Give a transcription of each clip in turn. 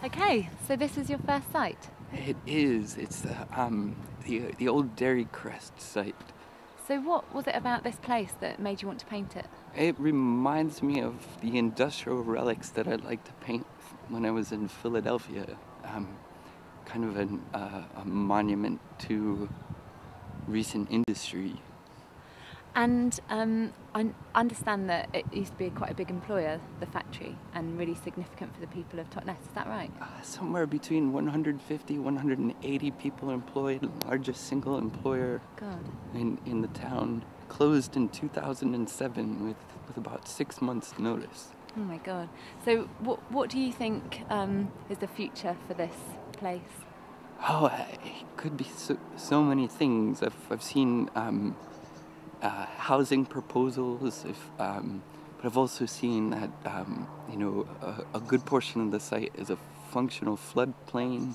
Okay, so this is your first site. It is. It's the old Dairy Crest site. So what was it about this place that made you want to paint it? It reminds me of the industrial relics that I liked to paint when I was in Philadelphia. Kind of a monument to recent industry. And I understand that it used to be quite a big employer, the factory, and really significant for the people of Totnes. Is that right? Somewhere between 150, 180 people employed, largest single employer God. in the town. Closed in 2007 with about 6 months' notice. Oh my God. So what do you think is the future for this place? Oh, it could be so many things. I've seen housing proposals, but I've also seen that a good portion of the site is a functional floodplain.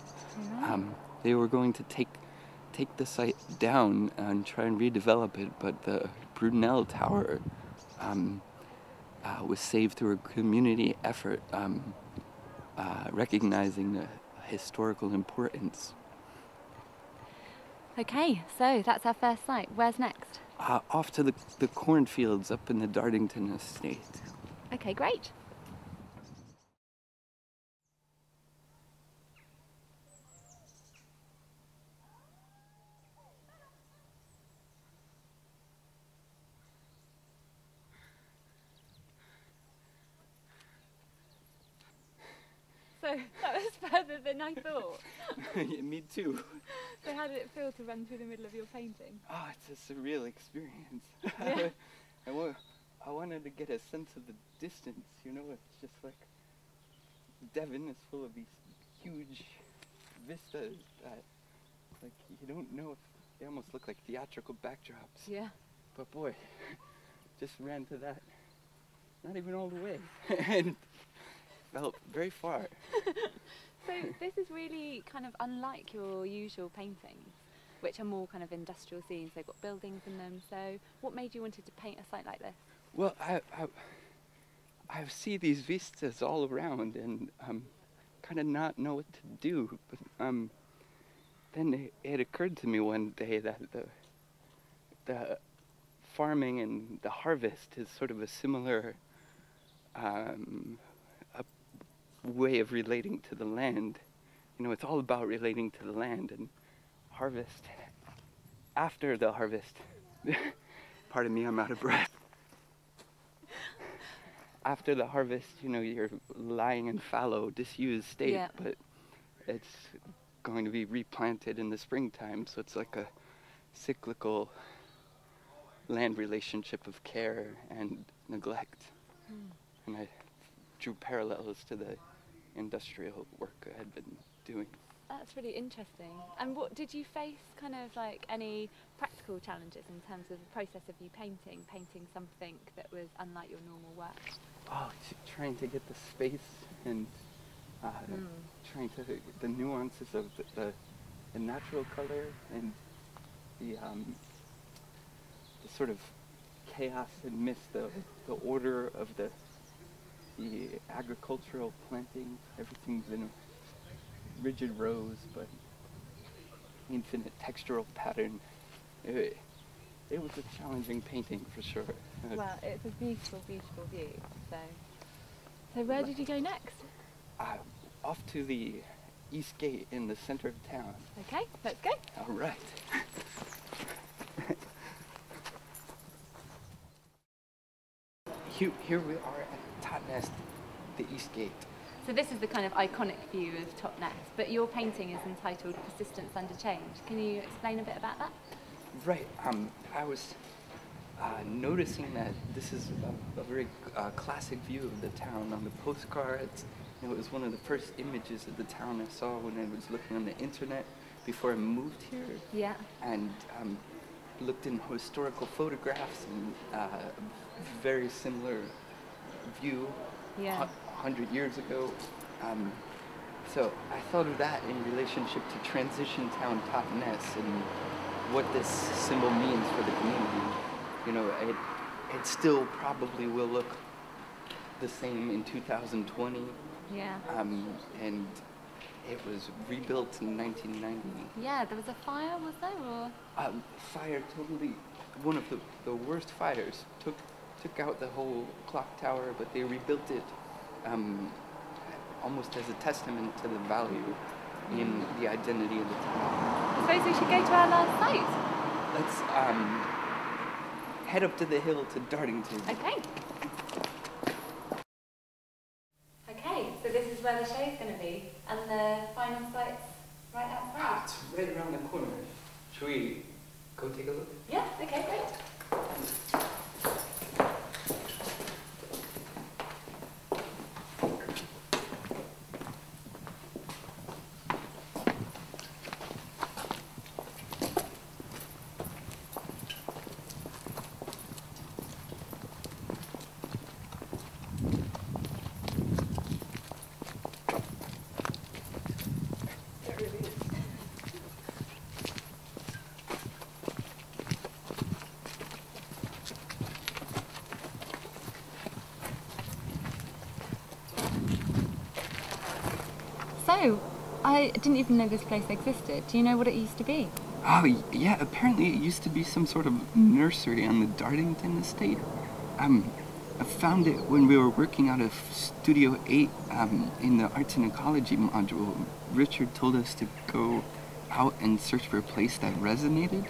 They were going to take the site down and try and redevelop it, but the Brunel Tower was saved through a community effort, recognizing the historical importance. Okay, so that's our first site. Where's next? Off to the cornfields up in the Dartington estate. Okay, great. So that was further than I thought. Yeah, me too. So how did it feel to run through the middle of your painting? Oh, it's a surreal experience. Yeah. I wanted to get a sense of the distance, it's just like Devon is full of these huge vistas that, like, you don't know if they almost look like theatrical backdrops. Yeah. But boy, just ran to that, not even all the way, and felt very far. So this is really kind of unlike your usual paintings, which are more kind of industrial scenes. They've got buildings in them. So what made you wanted to paint a site like this? Well, I see these vistas all around and kind of not know what to do. But then it occurred to me one day that the farming and the harvest is sort of a similar a way of relating to the land. It's all about relating to the land and harvest. After the harvest, pardon me, I'm out of breath. After the harvest, you're lying in fallow, disused state, Yeah. but it's going to be replanted in the springtime, so it's like a cyclical land relationship of care and neglect. And I drew parallels to the industrial work I had been doing. That's really interesting. And what did you face kind of like any practical challenges in terms of the process of you painting something that was unlike your normal work? Oh, trying to get the space and trying to the nuances of the natural color and the sort of chaos and mist, the order of the agricultural planting. Everything's in rigid rows, but infinite textural pattern. It was a challenging painting for sure. Well, it's a beautiful, beautiful view. So where did you go next? Off to the East Gate in the center of town. Okay, let's go. All right. Here we are at Totnes, the East Gate. So this is the kind of iconic view of Totnes, but your painting is entitled Persistence Under Change. Can you explain a bit about that? Right. I was noticing that this is a very classic view of the town on the postcards. It was one of the first images of the town I saw when I was looking on the internet before I moved here. Yeah. And looked in historical photographs and very similar view. Yeah. 100 years ago. So I thought of that in relationship to transition town Totnes and what this symbol means for the community. It still probably will look the same in 2020. Yeah. And It was rebuilt in 1990. Yeah, there was a fire, was there? Or Fire totally, one of the worst fires took out the whole clock tower, but they rebuilt it almost as a testament to the value in the identity of the town. I suppose we should go to our last site. Let's head up to the hill to Dartington. Okay. Okay, so this is where the show's going to be, and the final site's right outside. It's right around the corner. Should we go take a look? Yeah, okay, great. So, I didn't even know this place existed. Do you know what it used to be? Oh, yeah, apparently it used to be some sort of nursery on the Dartington estate. I found it when we were working out of Studio 8 in the Arts and Ecology module. Richard told us to go out and search for a place that resonated,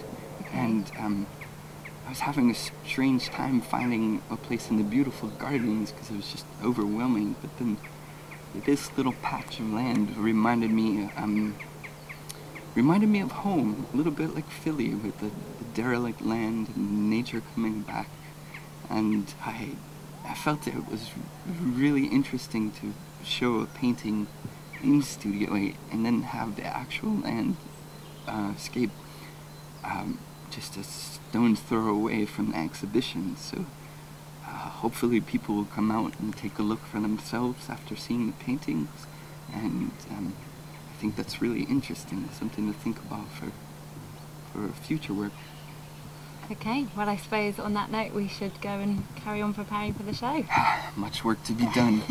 and I was having a strange time finding a place in the beautiful gardens because it was just overwhelming, but then this little patch of land reminded me of home, a little bit like Philly, with the derelict land and nature coming back. And I felt it was really interesting to show a painting in Studio 8 and then have the actual landscape just a stone's throw away from the exhibition. So hopefully people will come out and take a look for themselves after seeing the paintings, and I think that's really interesting, something to think about for future work. Okay, well I suppose on that note we should go and carry on preparing for the show. Much work to be done.